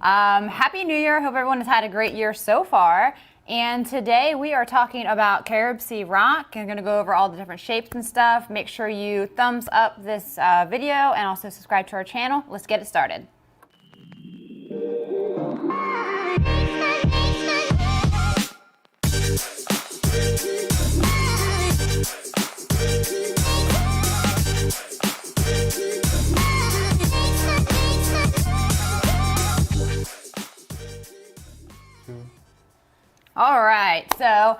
Happy New Year. Hope everyone has had a great year so far. And today we are talking about CaribSea rock. I'm going to go over all the different shapes and stuff. Make sure you thumbs up this video and also subscribe to our channel. Let's get it started. All right, so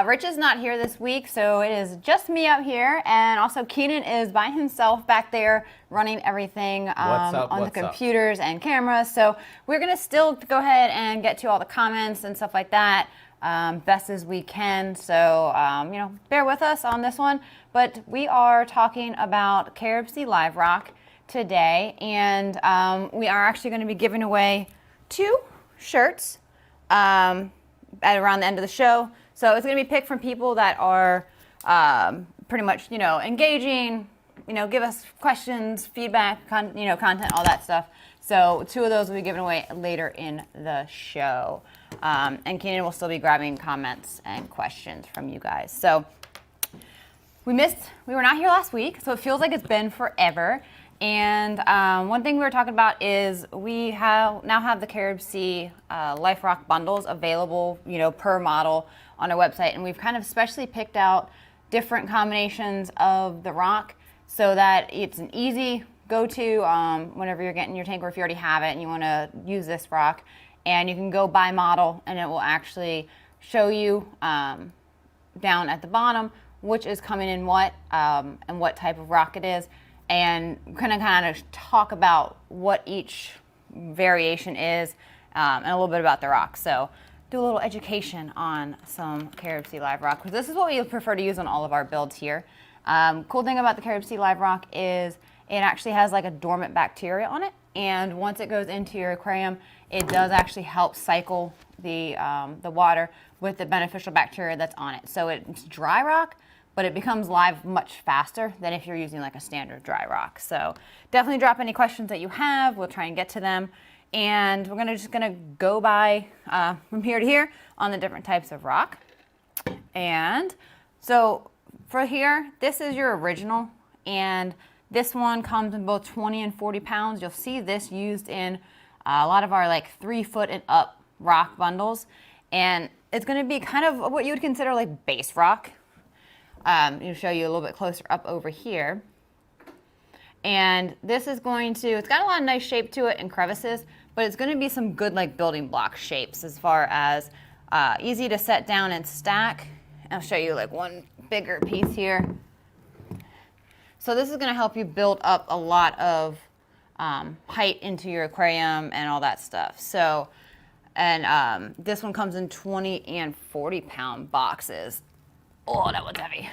Rich is not here this week, so it is just me out here, and also Keenan is by himself back there running everything on the computers and cameras. So we're gonna still go ahead and get to all the comments and stuff like that best as we can. So you know, bear with us on this one. But we are talking about CaribSea LifeRock today, and we are actually going to be giving away 2 shirts. At around the end of the show. So it's going to be picked from people that are pretty much, you know, engaging, you know, give us questions, feedback, content, all that stuff. So 2 of those will be given away later in the show. And Keenan will still be grabbing comments and questions from you guys. So we were not here last week, so it feels like it's been forever. And one thing we were talking about is we now have the CaribSea LifeRock bundles available, you know, per model on our website. And we've kind of specially picked out different combinations of the rock so that it's an easy go-to whenever you're getting your tank, or if you already have it and you want to use this rock. And you can go by model and it will actually show you down at the bottom which is coming in what and what type of rock it is. And kind of talk about what each variation is and a little bit about the rock. So do a little education on some CaribSea LifeRock, because this is what we prefer to use on all of our builds here. Cool thing about the CaribSea LifeRock is it actually has like a dormant bacteria on it, and once it goes into your aquarium, it does actually help cycle the water with the beneficial bacteria that's on it. So it's dry rock, but it becomes live much faster than if you're using like a standard dry rock. So definitely drop any questions that you have. We'll try and get to them. And we're just gonna go by from here to here on the different types of rock. And so for here, this is your original. And this one comes in both 20 and 40 pounds. You'll see this used in a lot of our like 3 foot and up rock bundles. And it's gonna be kind of what you would consider like base rock. I'll show you a little bit closer up over here. And this is it's got a lot of nice shape to it and crevices, but it's going to be some good like building block shapes as far as easy to set down and stack. I'll show you like one bigger piece here. So this is going to help you build up a lot of height into your aquarium and all that stuff. So, and this one comes in 20 and 40 pound boxes. Oh, that one's heavy.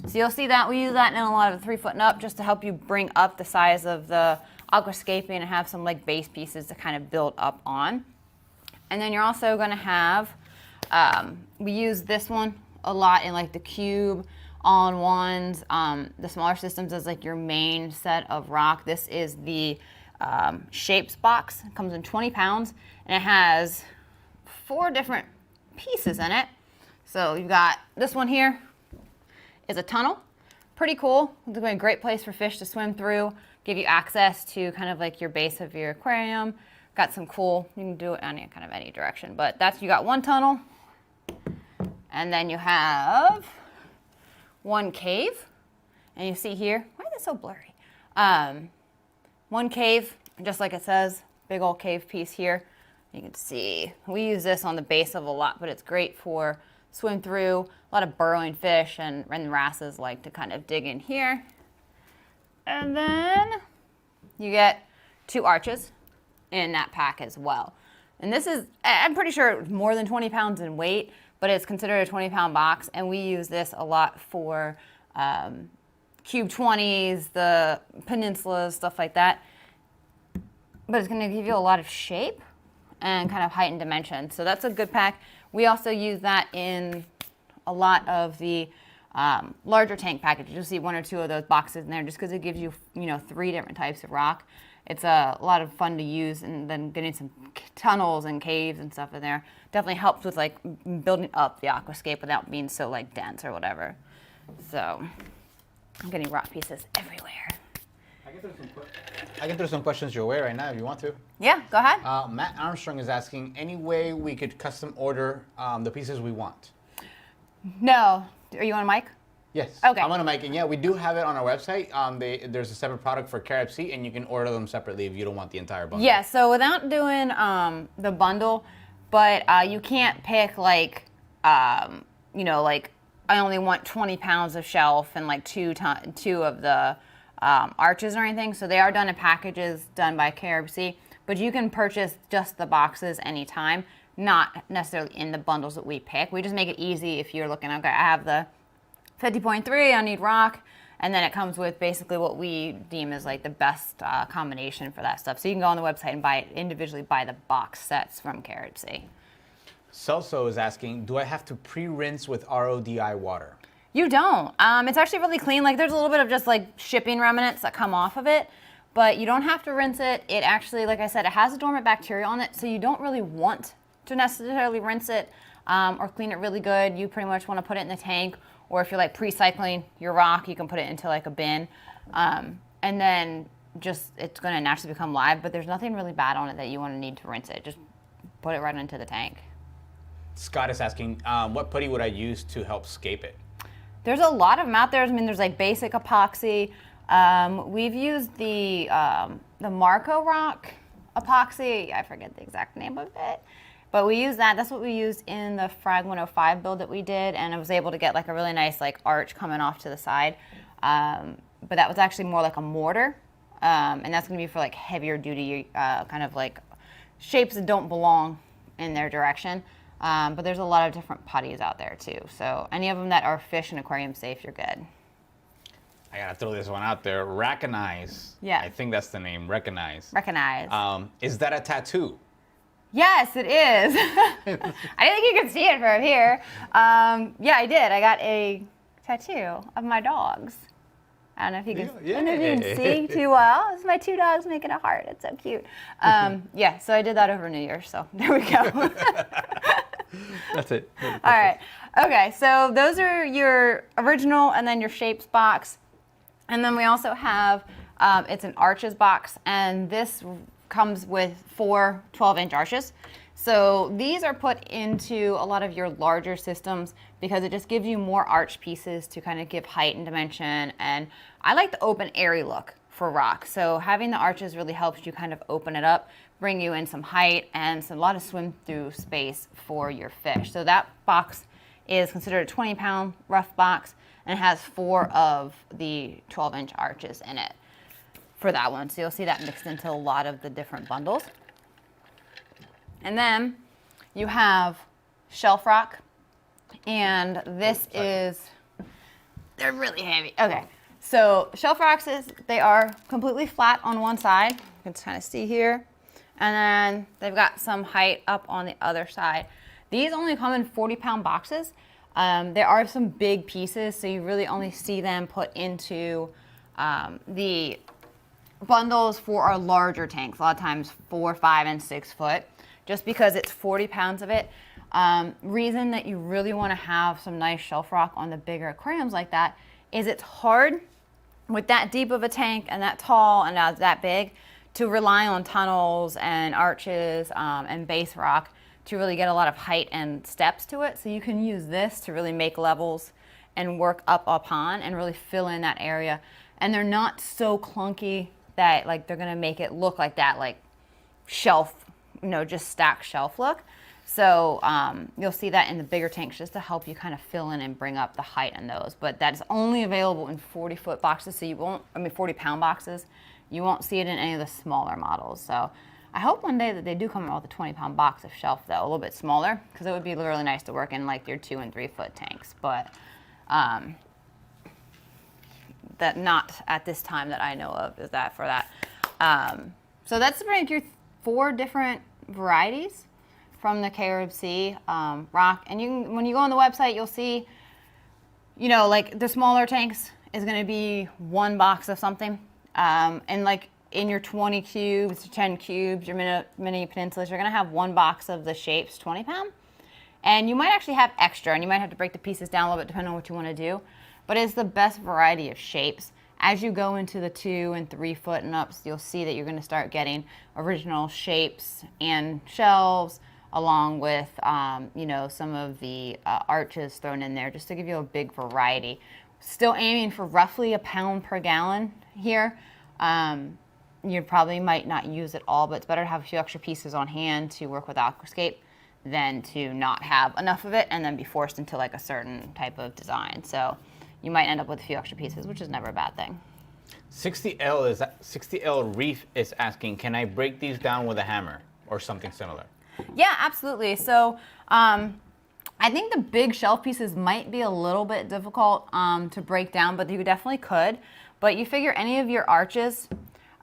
So you'll see that we use that in a lot of the 3 foot and up just to help you bring up the size of the aquascaping and have some like base pieces to kind of build up on. And then you're also going to have, we use this one a lot in like the cube all-in-ones, the smaller systems as like your main set of rock. This is the shapes box. It comes in 20 pounds and it has 4 different pieces in it. So you've got this one here is a tunnel. Pretty cool. It's a great place for fish to swim through, give you access to kind of like your base of your aquarium. Got some cool, you can do it in kind of any direction, but you got one tunnel. And then you have one cave. And you see here, why is it so blurry? One cave, just like it says, big old cave piece here. You can see, we use this on the base of a lot, but it's great for swim through. A lot of burrowing fish and wrasses like to kind of dig in here. And then you get 2 arches in that pack as well. And this is, I'm pretty sure it's more than 20 pounds in weight, but it's considered a 20 pound box. And we use this a lot for cube 20s, the peninsulas, stuff like that. But it's gonna give you a lot of shape and kind of height and dimension. So that's a good pack. We also use that in a lot of the larger tank packages. You'll see 1 or 2 of those boxes in there just because it gives you, 3 different types of rock. It's a lot of fun to use, and then getting some tunnels and caves and stuff in there definitely helps with like building up the aquascape without being so like dense or whatever. So I'm getting rock pieces everywhere. I can throw some questions your way right now if you want to. Yeah, go ahead. Matt Armstrong is asking, any way we could custom order the pieces we want? No. Are you on a mic? Yes. Okay. I'm on a mic, and yeah, we do have it on our website. There's a separate product for CaribSea, and you can order them separately if you don't want the entire bundle. Yeah, so without doing the bundle, but you can't pick like, like I only want 20 pounds of shelf and like two of the arches or anything. So they are done in packages done by CaribSea, but you can purchase just the boxes anytime, not necessarily in the bundles that we pick. We just make it easy if you're looking, okay, I have the 50.3, I need rock, and then it comes with basically what we deem as like the best combination for that stuff. So you can go on the website and individually buy the box sets from CaribSea. Celso is asking, do I have to pre-rinse with RODI water? You don't. It's actually really clean. Like there's a little bit of just like shipping remnants that come off of it, but you don't have to rinse it. It actually, like I said, it has a dormant bacteria on it, so you don't really want to necessarily rinse it or clean it really good. You pretty much want to put it in the tank, or if you're like pre-cycling your rock, you can put it into like a bin, and then just it's going to naturally become live, but there's nothing really bad on it that you want to need to rinse it. Just put it right into the tank. Scott is asking, what putty would I use to help scape it? There's a lot of them out there. I mean, there's like basic epoxy. We've used the Marco Rock epoxy. I forget the exact name of it, but we use that. That's what we used in the Frag 105 build that we did, and I was able to get like a really nice like arch coming off to the side. But that was actually more like a mortar, and that's going to be for like heavier duty kind of like shapes that don't belong in their direction. But there's a lot of different putties out there too. So any of them that are fish and aquarium safe, you're good. I gotta throw this one out there. Recognize. Yeah. I think that's the name. Recognize. Recognize. Is that a tattoo? Yes, it is. I didn't think you could see it from here. Yeah, I did. I got a tattoo of my dogs. I don't know if you can, I don't know if you can see too well. It's my 2 dogs making a heart. It's so cute. Yeah, so I did that over New Year's. So there we go. That's it. All right. Okay, so those are your original and then your shapes box. And then we also have, it's an arches box, and this comes with 4 12-inch arches. So these are put into a lot of your larger systems because it just gives you more arch pieces to kind of give height and dimension. And I like the open, airy look for rock. So having the arches really helps you kind of open it up, bring you in some height and a lot of swim through space for your fish. So that box is considered a 20-pound rough box, and it has 4 of the 12-inch arches in it for that one. So you'll see that mixed into a lot of the different bundles. And then you have shelf rock, and this is, they're really heavy. Okay, so shelf rocks they are completely flat on one side. You can kind of see here. And then they've got some height up on the other side. These only come in 40-pound boxes. There are some big pieces, so you really only see them put into the bundles for our larger tanks, a lot of times 4, 5, and 6 foot, just because it's 40 pounds of it. Reason that you really want to have some nice shelf rock on the bigger aquariums like that is it's hard with that deep of a tank and that tall and that big to rely on tunnels and arches and base rock to really get a lot of height and steps to it. So you can use this to really make levels and work up upon and really fill in that area. And they're not so clunky that like they're gonna make it look like that like shelf, just stacked shelf look. So you'll see that in the bigger tanks just to help you kind of fill in and bring up the height in those. But that is only available in 40-foot boxes, so you won't, 40-pound boxes. You won't see it in any of the smaller models. So I hope one day that they do come out with a 20-pound box of shelf, though, a little bit smaller, because it would be really nice to work in like your 2- and 3-foot tanks. But that not at this time that I know of is that for that. So that's your 4 different varieties from the CaribSea rock. And when you go on the website, you'll see you know, like the smaller tanks is going to be one box of something. And like in your 20 cubes, 10 cubes, your mini peninsulas, you're going to have one box of the shapes, 20 pound. And you might actually have extra, and you might have to break the pieces down a little bit depending on what you want to do. But it's the best variety of shapes. As you go into the 2 and 3 foot and ups, you'll see that you're going to start getting original shapes and shelves, along with, you know, some of the arches thrown in there, just to give you a big variety. Still aiming for roughly a pound per gallon here. You probably might not use it all, but it's better to have a few extra pieces on hand to work with Aquascape than to not have enough of it and then be forced into like a certain type of design. So you might end up with a few extra pieces, which is never a bad thing. 60L Reef is asking, can I break these down with a hammer or something similar? Yeah, absolutely. So I think the big shelf pieces might be a little bit difficult to break down, but you definitely could. But you figure any of your arches,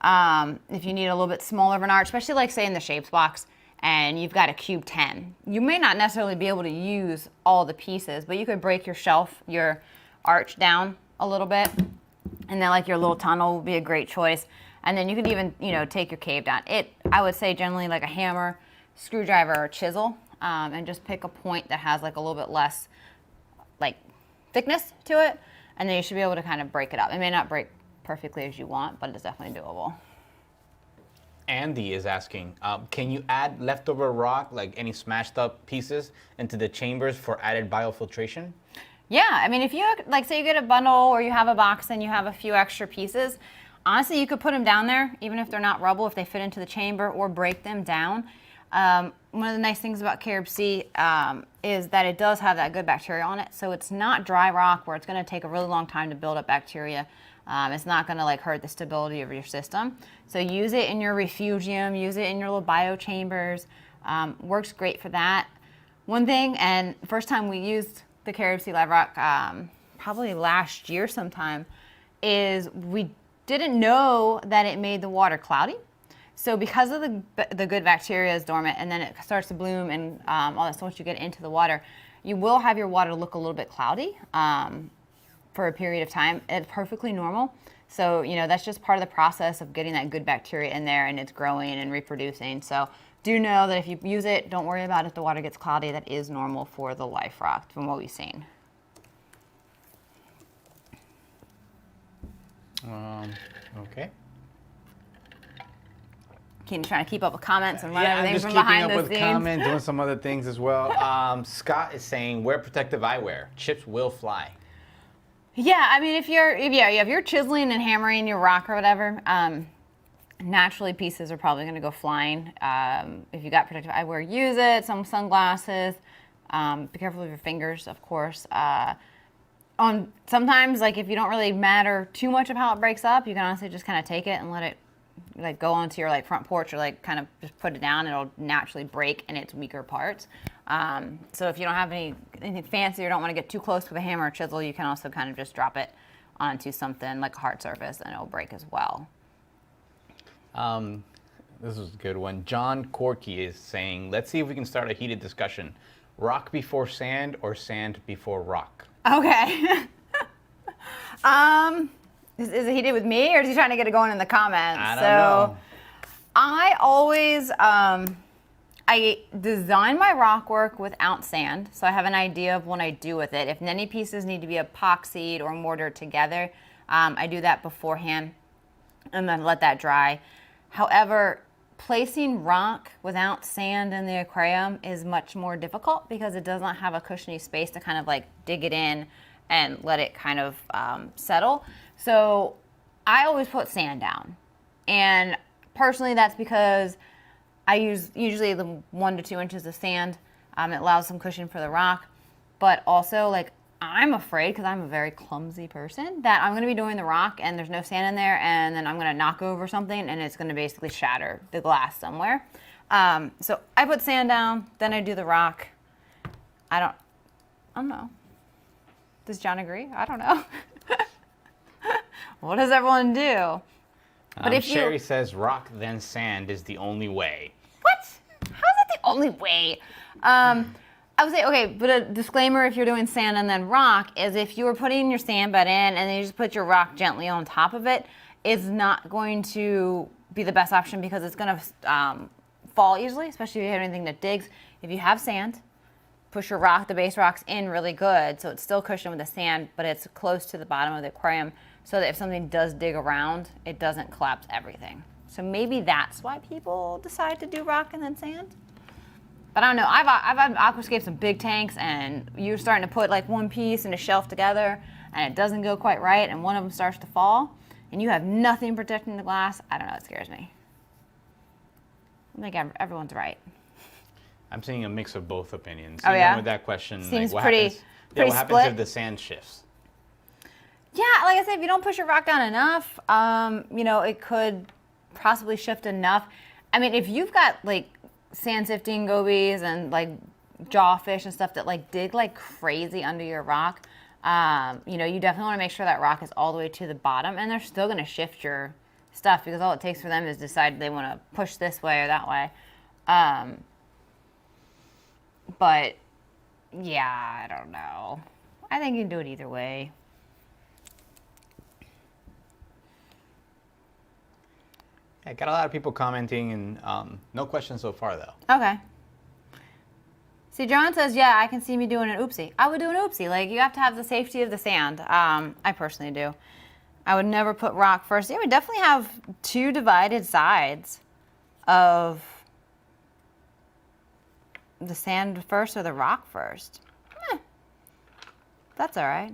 if you need a little bit smaller of an arch, especially like say in the shapes box, and you've got a cube 10, you may not necessarily be able to use all the pieces, but you could break your shelf, your arch down a little bit, and then like your little tunnel would be a great choice. And then you could even, you know, take your cave down. I would say generally like a hammer, screwdriver, or chisel, and just pick a point that has like a little bit less like thickness to it, and then you should be able to kind of break it up. It may not break perfectly as you want, but it's definitely doable. Andy is asking, can you add leftover rock, like any smashed up pieces, into the chambers for added biofiltration? Yeah, I mean, if you, like, say you get a bundle or you have a box and you have a few extra pieces, honestly, you could put them down there, even if they're not rubble, if they fit into the chamber, or break them down. One of the nice things about CaribSea is that it does have that good bacteria on it, so it's not dry rock where it's going to take a really long time to build up bacteria. It's not going to like hurt the stability of your system. So use it in your refugium, use it in your little bio chambers. Works great for that. One thing, and first time we used the CaribSea LifeRock, probably last year sometime, is we didn't know that it made the water cloudy. So because of the good bacteria is dormant, and then it starts to bloom and all that, so once you get into the water, you will have your water look a little bit cloudy for a period of time. It's perfectly normal. So, you know, that's just part of the process of getting that good bacteria in there, and it's growing and reproducing. So do know that if you use it, don't worry about if the water gets cloudy. That is normal for the LifeRock from what we've seen. Okay. Keenan's trying to keep up with comments and run Yeah, everything I'm just from keeping behind up the with scenes. comments, doing some other things as well. Scott is saying, wear protective eyewear. Chips will fly. Yeah, I mean, if you're chiseling and hammering your rock or whatever, naturally pieces are probably going to go flying. If you got protective eyewear, use it. Some sunglasses. Be careful with your fingers, of course. Sometimes, like if you don't really matter too much of how it breaks up, you can honestly just kind of take it and let it like go onto your like front porch, or like kind of just put it down. It'll naturally break in its weaker parts. So if you don't have anything fancy or don't want to get too close with a hammer or chisel, you can also kind of just drop it onto something like a hard surface and it'll break as well. This is a good one. John Corky is saying, let's see if we can start a heated discussion. Rock before sand or sand before rock? Okay. Is it heated with me, or is he trying to get it going in the comments? I don't know. I always, I design my rock work without sand, so I have an idea of what I do with it. If any pieces need to be epoxied or mortared together, I do that beforehand and then let that dry. However, placing rock without sand in the aquarium is much more difficult because it does not have a cushiony space to kind of like dig it in and let it kind of settle. So I always put sand down. And personally, that's because I use usually the 1 to 2 inches of sand. It allows some cushion for the rock. But also, like, I'm afraid, because I'm a very clumsy person, that I'm going to be doing the rock and there's no sand in there, and then I'm going to knock over something and it's going to basically shatter the glass somewhere. So I put sand down, then I do the rock. I don't know. Does John agree? I don't know. What does everyone do? But if Sherry says rock then sand is the only way. What? How's that the only way? I would say, okay, but a disclaimer if you're doing sand and then rock is if you were putting your sand bed in and then you just put your rock gently on top of it, it's not going to be the best option because it's going to fall easily, especially if you have anything that digs. If you have sand, push your rock, the base rocks in really good so it's still cushioned with the sand, but it's close to the bottom of the aquarium so that if something does dig around, it doesn't collapse everything. So maybe that's why people decide to do rock and then sand. But I don't know, I've had aquascapes in big tanks and you're starting to put like one piece and a shelf together and it doesn't go quite right and one of them starts to fall and you have nothing protecting the glass. I don't know, it scares me. I think everyone's right. I'm seeing a mix of both opinions. Oh, yeah? With that question, seems like, pretty what happens split. if the sand shifts? Yeah, like I said, if you don't push your rock down enough, you know, it could possibly shift enough. I mean, if you've got like sand sifting gobies and like jawfish and stuff that like dig like crazy under your rock, you know, you definitely want to make sure that rock is all the way to the bottom and they're still going to shift your stuff because all it takes for them is decide they want to push this way or that way. But yeah, I don't know. I think you can do it either way. I got a lot of people commenting and no questions so far though. Okay. See, John says, yeah, I can see me doing an oopsie. I would do an oopsie. Like, you have to have the safety of the sand. I personally do. I would never put rock first. Yeah, we definitely have two divided sides of the sand first or the rock first. That's all right.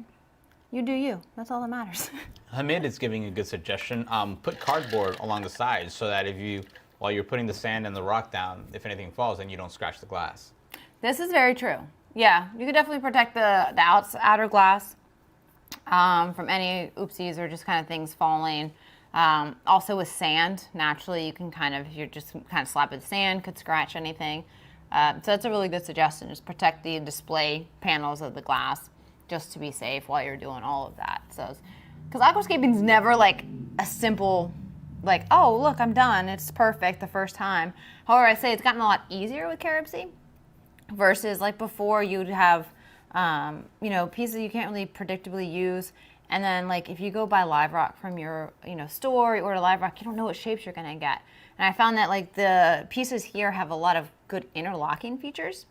You do you. That's all that matters. Hamid is giving a good suggestion. Put cardboard along the sides so that while you're putting the sand and the rock down, if anything falls, then you don't scratch the glass. This is very true. Yeah, you could definitely protect the outer glass from any oopsies or just kind of things falling. Also with sand, naturally you can if you're just kind of slap with sand, could scratch anything. So that's a really good suggestion. Just protect the display panels of the glass just to be safe while you're doing all of that. So, because aquascaping is never like a simple, like, oh, look, I'm done. It's perfect the first time. However, I say it's gotten a lot easier with CaribSea versus like before you'd have, you know, pieces you can't really predictably use. And then like if you go buy LifeRock from your, you know, store, you order LifeRock, you don't know what shapes you're gonna get. And I found that like the pieces here have a lot of good interlocking features.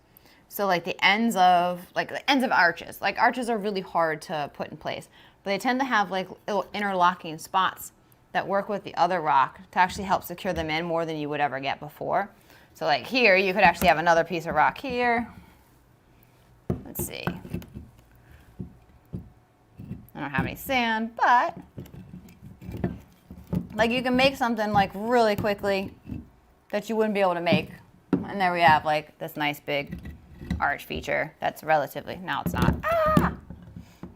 So like the ends of arches. Like arches are really hard to put in place, but they tend to have like little interlocking spots that work with the other rock to actually help secure them in more than you would ever get before. So like here, you could actually have another piece of rock here. Let's see. I don't have any sand, but like you can make something like really quickly that you wouldn't be able to make. And there we have like this nice big arch feature that's relatively, now it's not,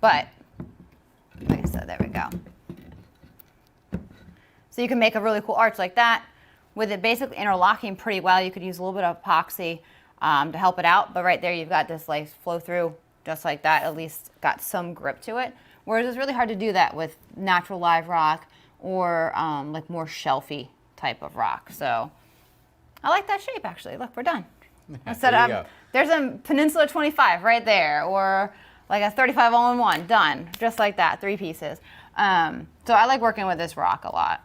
but like I said, there we go. So you can make a really cool arch like that with it basically interlocking pretty well. You could use a little bit of epoxy to help it out, but right there you've got this like flow through just like that, at least got some grip to it. Whereas it's really hard to do that with natural live rock or like more shelfy type of rock. So I like that shape actually. Look, we're done. There's a Peninsula 25 right there, or like a 35 all-in-one, done, just like that, 3 pieces. So I like working with this rock a lot.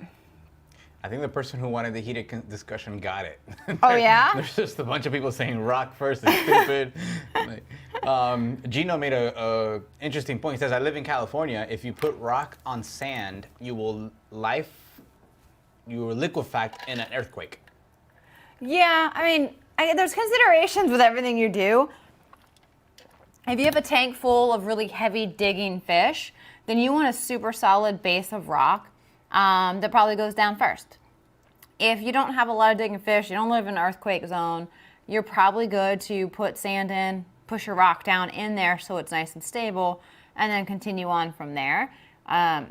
I think the person who wanted the heated discussion got it. Oh yeah? There's just a bunch of people saying rock first is stupid. Gino made a interesting point. He says, I live in California. If you put rock on sand, you will liquefact in an earthquake. Yeah, I mean, there's considerations with everything you do. If you have a tank full of really heavy digging fish, then you want a super solid base of rock that probably goes down first. If you don't have a lot of digging fish, you don't live in an earthquake zone, you're probably good to put sand in, push your rock down in there so it's nice and stable, and then continue on from there. I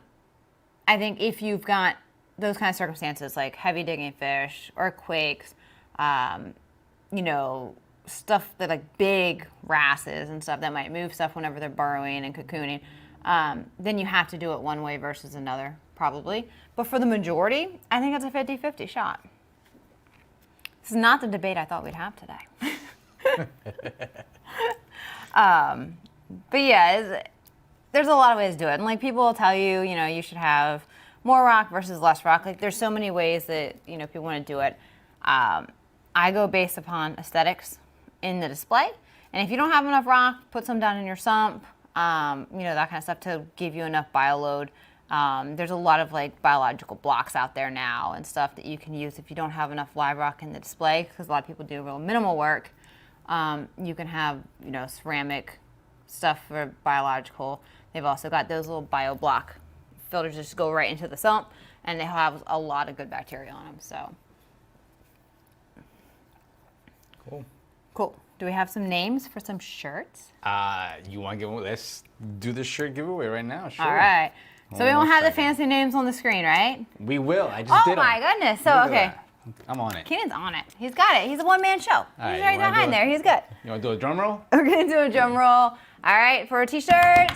think if you've got those kind of circumstances like heavy digging fish, earthquakes, you know, stuff that like big wrasses and stuff that might move stuff whenever they're burrowing and cocooning, then you have to do it one way versus another, probably. But for the majority, I think it's a 50-50 shot. This is not the debate I thought we'd have today. But yeah, there's a lot of ways to do it. And like people will tell you, you know, you should have more rock versus less rock. Like there's so many ways that, you know, people want to do it. I go based upon aesthetics in the display. And if you don't have enough rock, put some down in your sump, you know, that kind of stuff to give you enough bioload. There's a lot of like biological blocks out there now and stuff that you can use if you don't have enough live rock in the display, because a lot of people do real minimal work. You can have, you know, ceramic stuff for biological. They've also got those little bio block filters that just go right into the sump, and they have a lot of good bacteria on them. So cool. Do we have some names for some shirts? You want to give? Let's do the shirt giveaway right now. Sure. All right. So we won't have the fancy names on the screen, right? We will. I just did them. Oh my goodness. So okay. I'm on it. Keenan's on it. He's got it. He's a one-man show. He's right behind there. He's good. You want to do a drum roll? We're going to do a drum roll. All right, for t-shirts.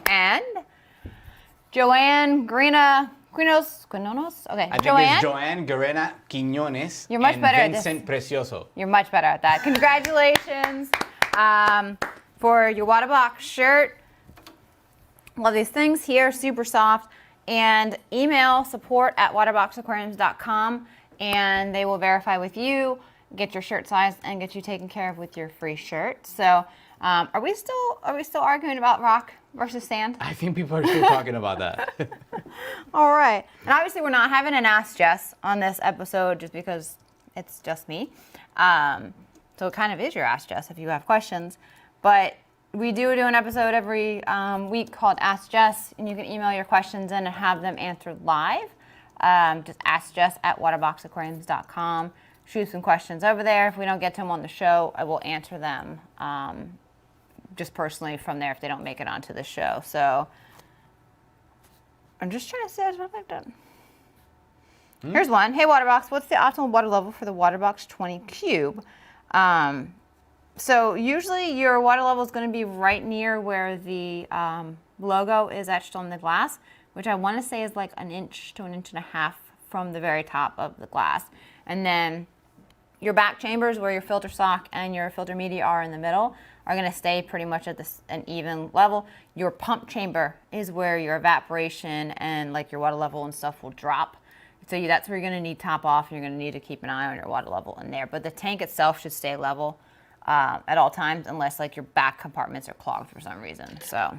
And Joanne Quinones. Okay, I think it's Joanne Guerrera Quiñones. You're much better at this. Vincent Precioso. You're much better at that. Congratulations for your Waterbox shirt. Love these things here, super soft. And email support@waterboxaquariums.com, and they will verify with you, get your shirt size, and get you taken care of with your free shirt. So, are we still arguing about rock versus sand? I think people are still talking about that. All right, and obviously we're not having an Ask Jess on this episode just because it's just me. So it kind of is your Ask Jess if you have questions, but we do an episode every week called Ask Jess, and you can email your questions in and have them answered live. Just ask Jess at waterboxaquariums.com. Shoot some questions over there. If we don't get to them on the show, I will answer them just personally from there if they don't make it onto the show. So I'm just trying to say what I've done. Here's one. Hey, Waterbox, what's the optimal water level for the Waterbox 20 Cube? So usually your water level is going to be right near where the logo is etched on the glass, which I want to say is like an inch to an inch and a half from the very top of the glass. And then your back chambers where your filter sock and your filter media are in the middle are going to stay pretty much at an even level. Your pump chamber is where your evaporation and like your water level and stuff will drop. So that's where you're going to need top off, and you're going to need to keep an eye on your water level in there. But the tank itself should stay level at all times, unless like your back compartments are clogged for some reason. So,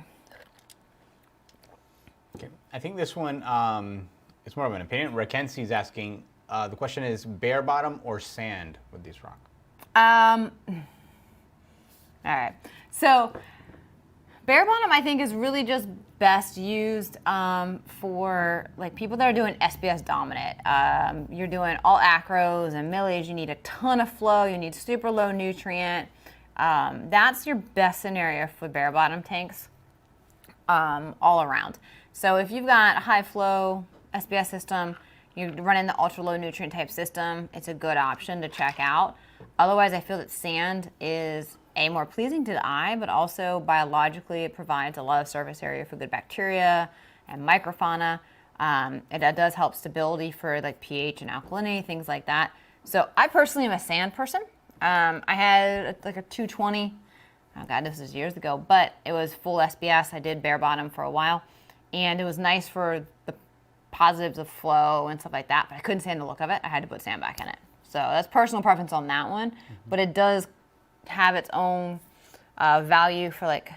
okay. I think this one it's more of an opinion. Rakensie's asking. The question is bare bottom or sand with these rock? All right. So bare bottom, I think, is really just best used for like people that are doing SBS dominant. You're doing all acros and millies. You need a ton of flow. You need super low nutrient. That's your best scenario for bare bottom tanks all around. So if you've got a high flow SBS system, you're running the ultra low nutrient type system, it's a good option to check out. Otherwise, I feel that sand is more pleasing to the eye, but also biologically it provides a lot of surface area for good bacteria and microfauna. It does help stability for like pH and alkalinity, things like that. So I personally am a sand person. I had like a 220. Oh God, this was years ago, but it was full SBS. I did bare bottom for a while, and it was nice for the positives of flow and stuff like that, but I couldn't stand the look of it. I had to put sand back in it. So that's personal preference on that one, but it does have its own value for like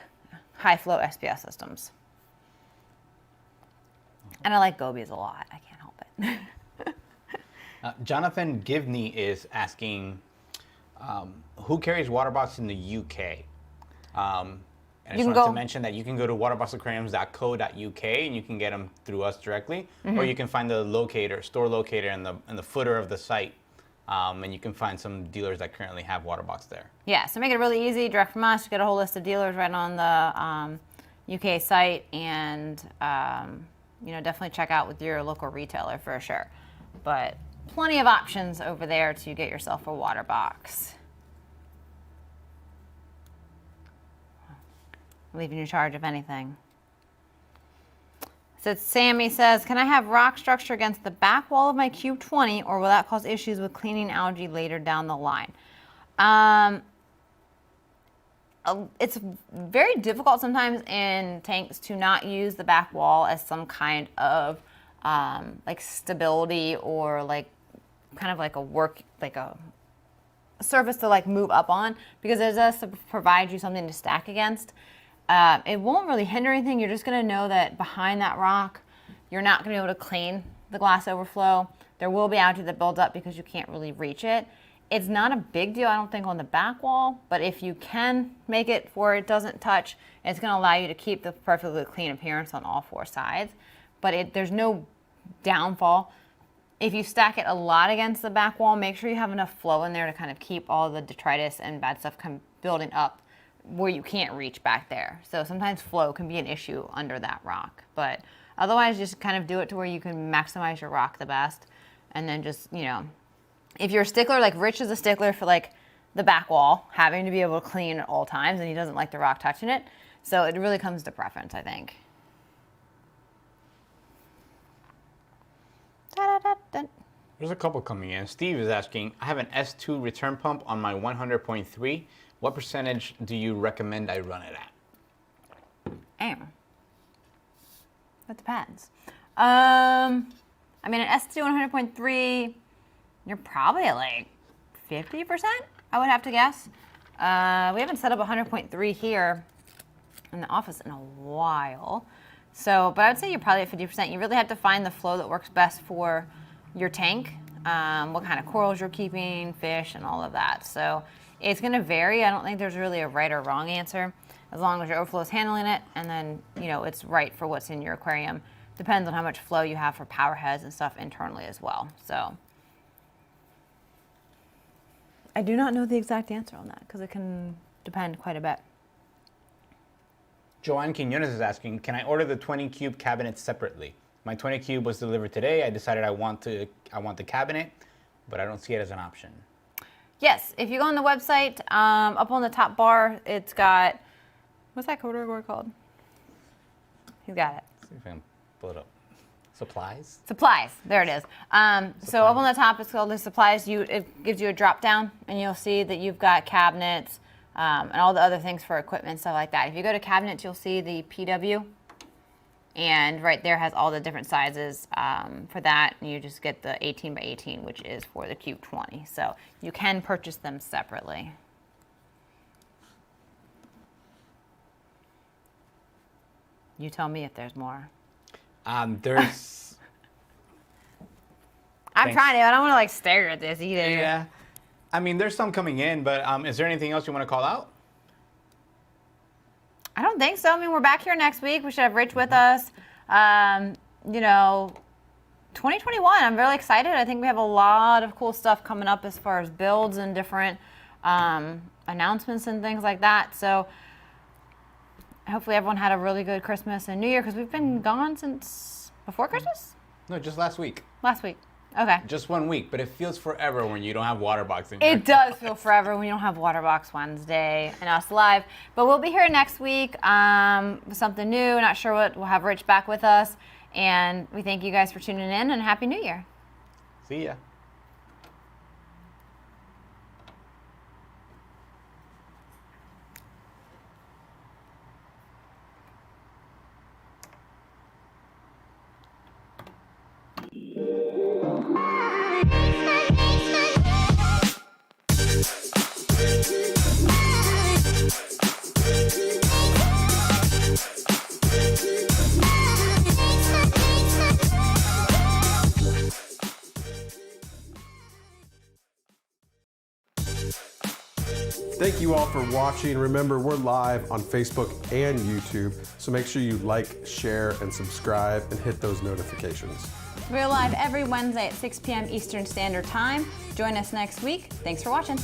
high flow SBS systems. And I like gobies a lot. I can't help it. Jonathan Givney is asking, who carries Waterbox in the UK? And I just wanted to mention that you can go to waterboxaquariums.co.uk and you can get them through us directly, or you can find the store locator in the footer of the site. And you can find some dealers that currently have Waterbox there. Yeah, so make it really easy, direct from us, get a whole list of dealers right on the UK site, and definitely check out with your local retailer for sure. But plenty of options over there to get yourself a Waterbox. Leaving you in charge of anything. So Sammy says, can I have rock structure against the back wall of my Cube 20, or will that cause issues with cleaning algae later down the line? it's very difficult sometimes in tanks to not use the back wall as some kind of like stability or like kind of like a surface to like move up on, because it does provide you something to stack against. It won't really hinder anything. You're just gonna know that behind that rock, you're not gonna be able to clean the glass overflow. There will be algae that builds up because you can't really reach it. It's not a big deal, I don't think, on the back wall, but if you can make it where it doesn't touch, it's gonna allow you to keep the perfectly clean appearance on all four sides. But there's no downfall. If you stack it a lot against the back wall, make sure you have enough flow in there to kind of keep all the detritus and bad stuff building up where you can't reach back there. So sometimes flow can be an issue under that rock. But otherwise, just kind of do it to where you can maximize your rock the best. And then just, you know, if you're a stickler, like Rich is a stickler for like the back wall, having to be able to clean at all times, and he doesn't like the rock touching it. So it really comes to preference, I think. There's a couple coming in. Steve is asking, I have an S2 return pump on my 100.3. What percentage do you recommend I run it at? That depends. I mean, an S2 100.3, you're probably at like 50%, I would have to guess. We haven't set up 100.3 here in the office in a while. So, but I would say you're probably at 50%. You really have to find the flow that works best for your tank, what kind of corals you're keeping, fish, and all of that. So it's gonna vary. I don't think there's really a right or wrong answer, as long as your overflow is handling it, and then, you know, it's right for what's in your aquarium. Depends on how much flow you have for power heads and stuff internally as well. So I do not know the exact answer on that, because it can depend quite a bit. Joanne Quinones is asking, can I order the 20 cube cabinet separately? My 20 cube was delivered today. I decided I want the cabinet, but I don't see it as an option. Yes, if you go on the website, up on the top bar, it's got, what's that category called? He's got it. Let's see if I can pull it up. Supplies? Supplies, there it is. So up on the top, it's called the supplies. It gives you a drop down, and you'll see that you've got cabinets, and all the other things for equipment, stuff like that. If you go to cabinets, you'll see the PW, and right there has all the different sizes for that, and you just get the 18 by 18, which is for the Cube 20. So you can purchase them separately. You tell me if there's more. There's... I'm trying to, I don't want to like stare at this either. Yeah. I mean, there's some coming in, but is there anything else you want to call out? I don't think so. I mean, we're back here next week. We should have Rich with us. You know, 2021, I'm really excited. I think we have a lot of cool stuff coming up as far as builds and different announcements and things like that. So hopefully everyone had a really good Christmas and New Year, because we've been gone since before Christmas? No, just last week. Last week. Okay. Just 1 week, but it feels forever when you don't have Waterbox in here. It does feel forever when you don't have Waterbox Wednesday and us live. But we'll be here next week with something new. Not sure what. We'll have Rich back with us. And we thank you guys for tuning in, and Happy New Year. See ya. Thank you all for watching. Remember, we're live on Facebook and YouTube, so make sure you like, share, and subscribe, and hit those notifications. We're live every Wednesday at 6 p.m. Eastern Standard Time. Join us next week. Thanks for watching.